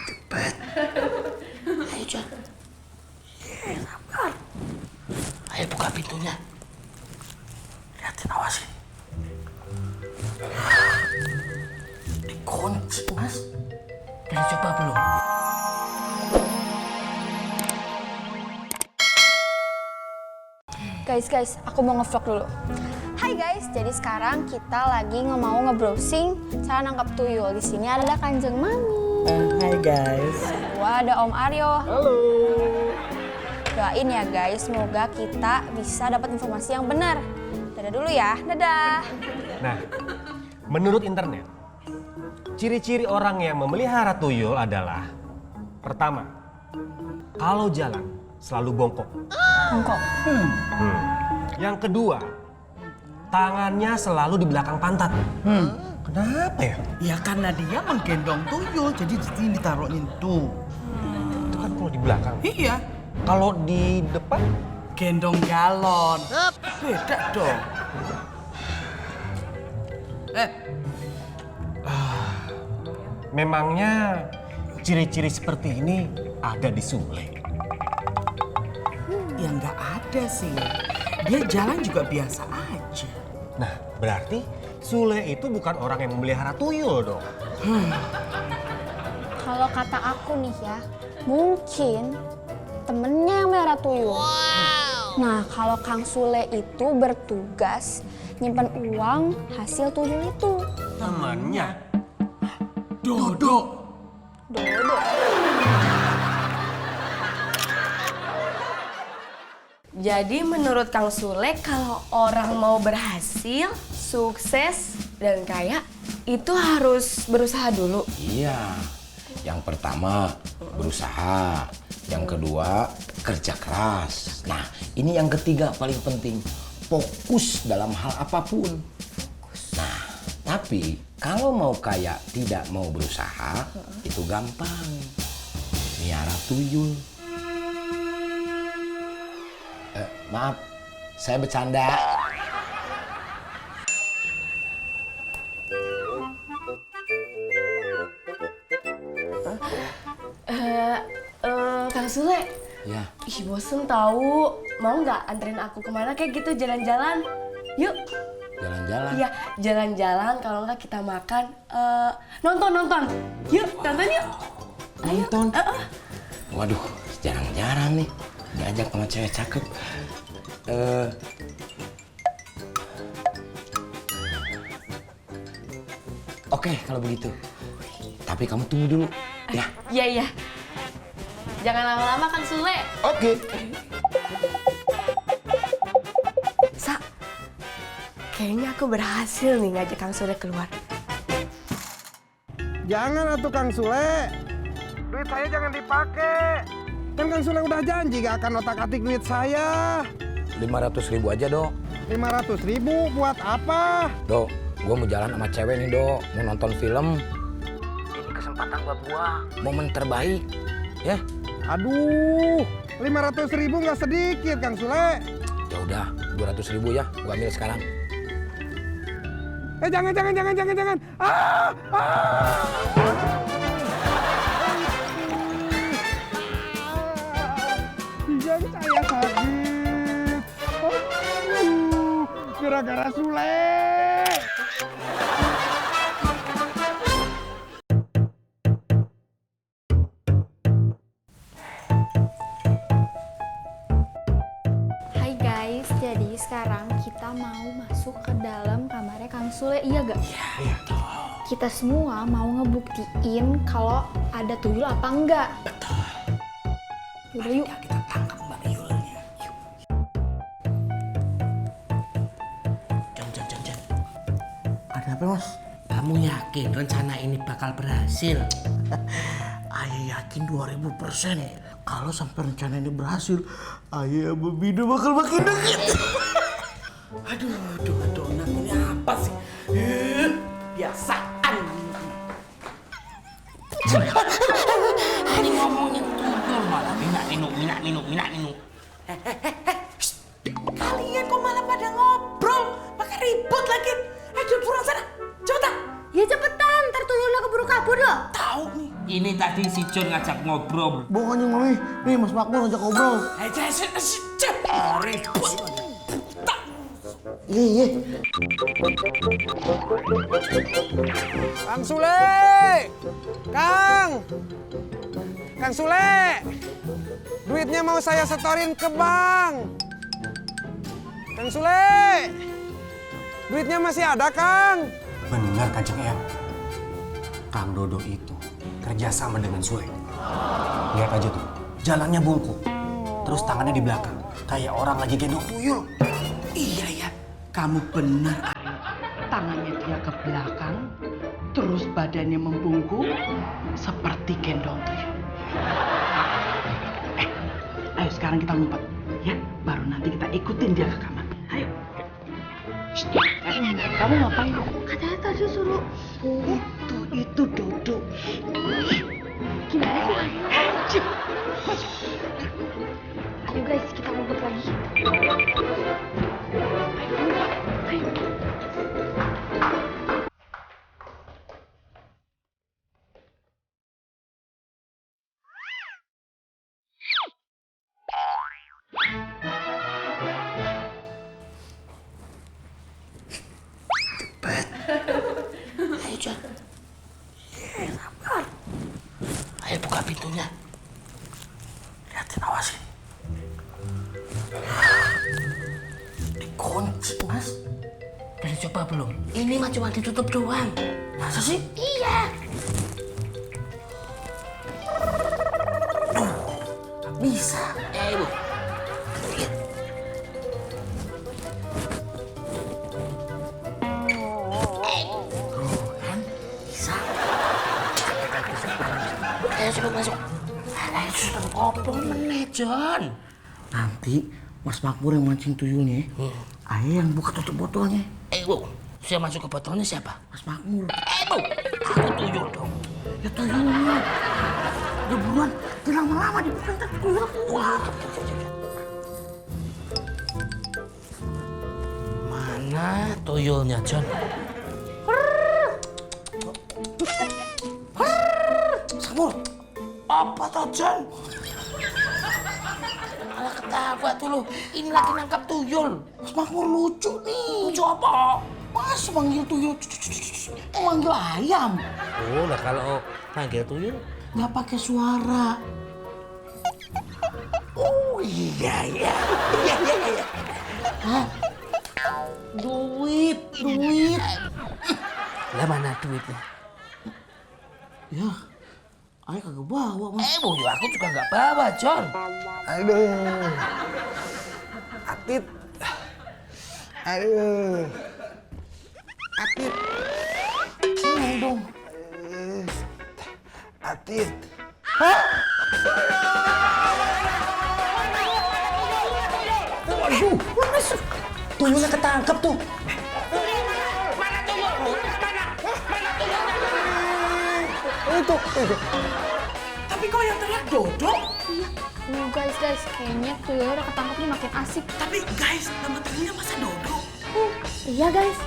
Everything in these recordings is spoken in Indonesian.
Cepet. Ayo, Jon. Sabar. Ayo buka pintunya. Lihatin, awasin. Dikunci, Mas. Udah coba belum? Guys, aku mau ngevlog dulu. Hai guys, jadi sekarang kita lagi mau nge-browsing cara nangkap tuyul. Di sini ada Kanjeng Mami. Hai guys. Wah, ada Om Aryo. Halo. Doain ya guys, semoga kita bisa dapat informasi yang benar. Dadah dulu ya, dadah. Nah, menurut internet, ciri-ciri orang yang memelihara tuyul adalah: pertama, kalau jalan selalu bongkok. Bongkok. Yang kedua, tangannya selalu di belakang pantat. Kenapa ya? Ya karena dia menggendong tuyul, jadi di sini ditaruhin tuh. Itu kan kalau di belakang. Iya. Kalau di depan? Gendong galon. Beda dong. Memangnya ciri-ciri seperti ini ada di Sule? Ya nggak ada sih. Dia jalan juga biasa aja. Nah, berarti Sule itu bukan orang yang memelihara tuyul dong. Kalau kata aku nih ya, mungkin temennya yang melihara tuyul. Nah, kalau Kang Sule itu bertugas nyimpen uang hasil tuyul itu. Temannya? Dodo. Dodo. Jadi menurut Kang Sule, kalau orang mau berhasil, sukses, dan kaya, itu harus berusaha dulu. Iya, yang pertama berusaha, yang kedua kerja keras. Nah, ini yang ketiga paling penting, fokus dalam hal apapun. Nah, tapi kalau mau kaya tidak mau berusaha, itu gampang. Miara tuyul. Maaf, saya bercanda. Kang Sule, Ya, ih bosen tahu. Mau nggak anterin aku kemana kayak gitu jalan-jalan? Yuk. jalan-jalan. Iya, jalan-jalan. Kalau nggak kita makan, nonton. Yuk, nonton yuk. Nonton. Waduh, jarang-jarang nih diajak sama cewek cakep. Oke, kalau begitu. Tapi kamu tunggu dulu, ya. Iya. Jangan lama-lama Kang Sule. Oke. Sa, kayaknya aku berhasil nih ngajak Kang Sule keluar. Jangan atuh Kang Sule. Duit saya jangan dipakai. Kan Kang Sule udah janji gak akan otak-atik duit saya. 500.000 aja, Dok. 500.000 buat apa? Dok, gua mau jalan sama cewek nih, Dok. Mau nonton film. Ini kesempatan buat gua. Momen terbaik, ya. Aduh, 500.000 nggak sedikit Kang Sule. Ya udah, 200.000 ya. Gua ambil sekarang. Jangan. Pinggang saya sakit. Gara-gara Sule. Hai guys, jadi sekarang kita mau masuk ke dalam kamarnya Kang Sule, iya gak? Iya. Kita semua mau ngebuktiin kalau ada tuyul apa enggak. Betul. Udah yuk. Kita tangkap Mbak Yulnya. Yuk. Jan. Ada apa Mas? Kamu yakin rencana ini bakal berhasil? Ayah yakin 2000%. Kalau sampai rencana ini berhasil, Ayah sama Bida bakal makin deket. Aduh, Nak, ini apa sih? Biasaan. Ini ngomongin tuyul malah minat ninu. Kalian kok malah pada ngobrol, pakai ribut lagi. Ayo buruan sana. Cepetan. Ya cepetan, ntar tuyulnya keburu kabur loh. Tahu nih. Ini tadi si John ngajak ngobrol. Bohong aja Mami. Nih Mas Makmur ngajak ngobrol. Ribut. Iya. Kang Sule! Kang Sule! Duitnya mau saya setorin ke bank. Kang Sule! Duitnya masih ada, Kang. Benar Kanjeng Eyang. Kang Dodo itu kerjasama dengan Sule. Lihat aja tuh, jalannya bungkuk. Terus tangannya di belakang, kayak orang lagi gendong tuyul. Iya ya, kamu benar. Tangannya dia ke belakang, terus badannya membungkuk seperti gendong tuyul. Ayo sekarang kita ngumpet, ya. Baru nanti kita ikutin dia ke kamar. Ayo. Kamu ngapain? Katanya tadi suruh. Itu Dodo. Gimana sih? Ayo guys, kita ngumpet lagi. Ayo. Ayo John. Sabar. Ayo buka pintunya. Lihatin, awasin. Dikunci Mas. Udah dicoba belum? Ini mah cuma ditutup doang. Masa sih? Iya. Gak bisa. Ibu. Lihat. Bisa. Ayo coba masuk. Ayo sudah kopong menit, John. Nanti Mas Makmur yang mancing tuyulnya. Ayo yang buka tutup botolnya. Bu, saya masuk ke botolnya siapa? Mas Makmur. Bu, aku tuyul dong. Ya tuyulnya. Ya buruan, jangan lama-lama dibuka ntar tuyul. Wah. Mana tuyulnya, John? Makmur, apa toh John? Malah ketawa tuh lo, ini lagi nangkap tuyul. Mas Makmur lucu nih. Lucu apa? Mas manggil tuyul, manggil ayam. Oh, nah kalau manggil tuyul Nggak pakai suara. Oh iya. Hah? Duit. lah mana duitnya? Ya, ayah kagak bawa Mas. Bu, aku juga nggak bawa, John. Aduh. Atit. Aduh. Atit. Sini dong. Atit. Waduh, tuyulnya ketangkep tuh. Itu. Tapi kok yang teriak Dodo? Guys, kayaknya tuyulnya udah ketangkep nih makin asik. Tapi guys, nama tuyulnya masa Dodo? Iya guys.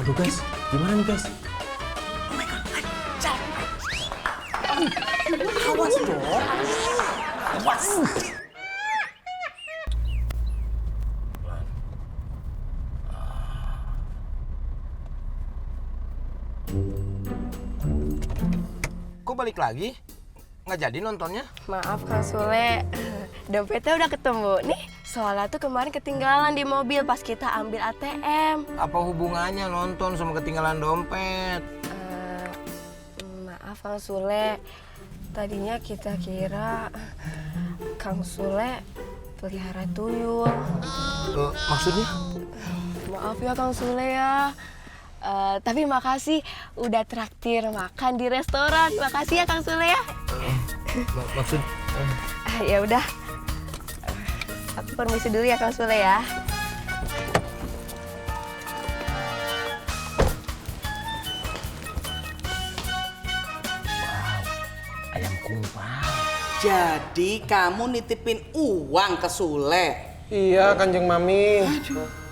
Aduh guys, gimana nih guys? Oh my god, ajak. Awas dong. Awas. Kok balik lagi? Nggak jadi nontonnya? Maaf Kang Sule, dompetnya udah ketemu nih. Soalnya tuh kemarin ketinggalan di mobil pas kita ambil ATM. Apa hubungannya nonton sama ketinggalan dompet? Maaf Kang Sule, tadinya kita kira Kang Sule pelihara tuyul. Maksudnya? Maaf ya Kang Sule ya. Tapi makasih udah traktir makan di restoran. Makasih ya Kang Sule ya. Maksud? Ya udah. Aku permisi dulu ya Kang Sule ya. Ayam kumpal. Jadi kamu nitipin uang ke Sule? Iya, Kanjeng Mami.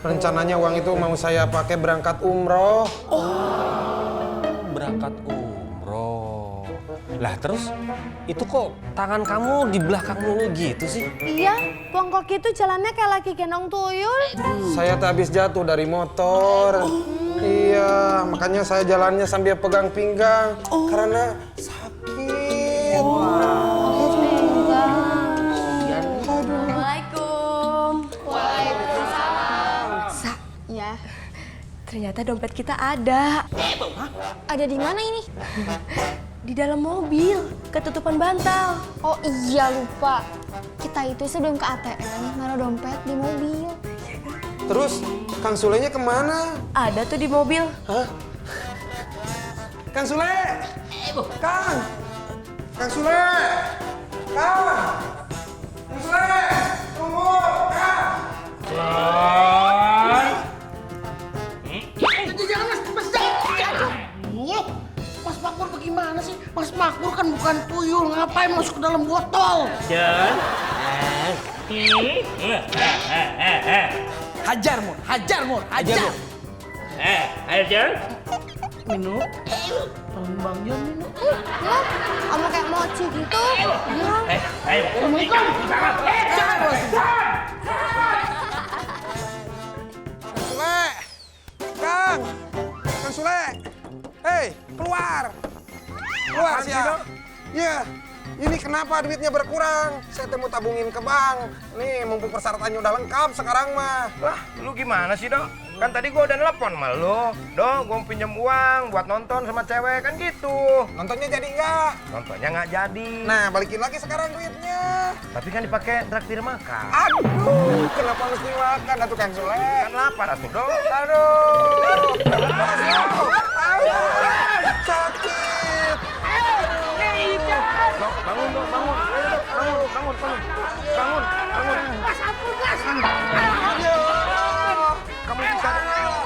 Rencananya uang itu mau saya pakai berangkat umroh. Berangkat umroh. Lah terus itu kok tangan kamu di belakang mulu gitu sih? Iya, Pongkok itu jalannya kayak lagi gendong tuyul. Saya tuh habis jatuh dari motor. Iya, makanya saya jalannya sambil pegang pinggang. Karena sakit. Assalamualaikum. Sa, Ya, ternyata dompet kita ada. ada di mana ini? Di dalam mobil, ketutupan bantal. Oh iya lupa. Kita itu sebelum ke ATM naruh dompet di mobil. Terus Kang Sulenya kemana? Ada tuh di mobil. Hah? Kang Sule! Kang! Kang Sule! Kang! Kang Sule! Tunggu! Kang! Mas Makmur bagaimana sih? Mas Makmur kan bukan tuyul, ngapain masuk ke dalam botol? John. Hajar, Mur. Hajar, Mur. Hajar. Ayo John. Minum. Tolong Bang Jon minum. Ya, kamu kayak mochi gitu. Ya. Ayo. Kang Sule! Kang! Kang Sule! Hei, keluar! Keluar sih ya! Iya, ini kenapa duitnya berkurang? Saya mau tabungin ke bank. Nih, mumpung persyaratannya udah lengkap sekarang mah. Lah, lu gimana sih, Dok? Kan tadi gua udah nelpon sama lu. Dok, gua mau pinjam uang buat nonton sama cewek, kan gitu. Nontonnya jadi nggak? Nontonnya nggak jadi. Nah, balikin lagi sekarang duitnya. Tapi kan dipakai traktir makan. Aduh, kenapa mesti makan atuh Kang Sule? Kan lapar atuh, Dok. Aduh. Aduh, sakit. Dok, bangun, Dok, bangun. Ayo, Dok, bangun. Bangun.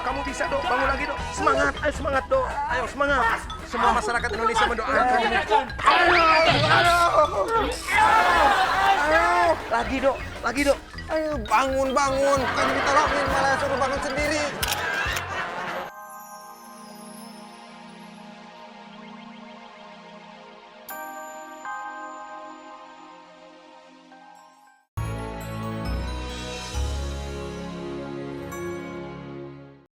Kamu bisa, Dok. Bangun lagi, Dok. Semangat, ayo semangat, Dok. Ayo semangat. Semua masyarakat Indonesia mendoakan ini. Lagi, Dok. Lagi, Dok. Ayo, bangun. Kan ditolongin malah suruh bangun sendiri.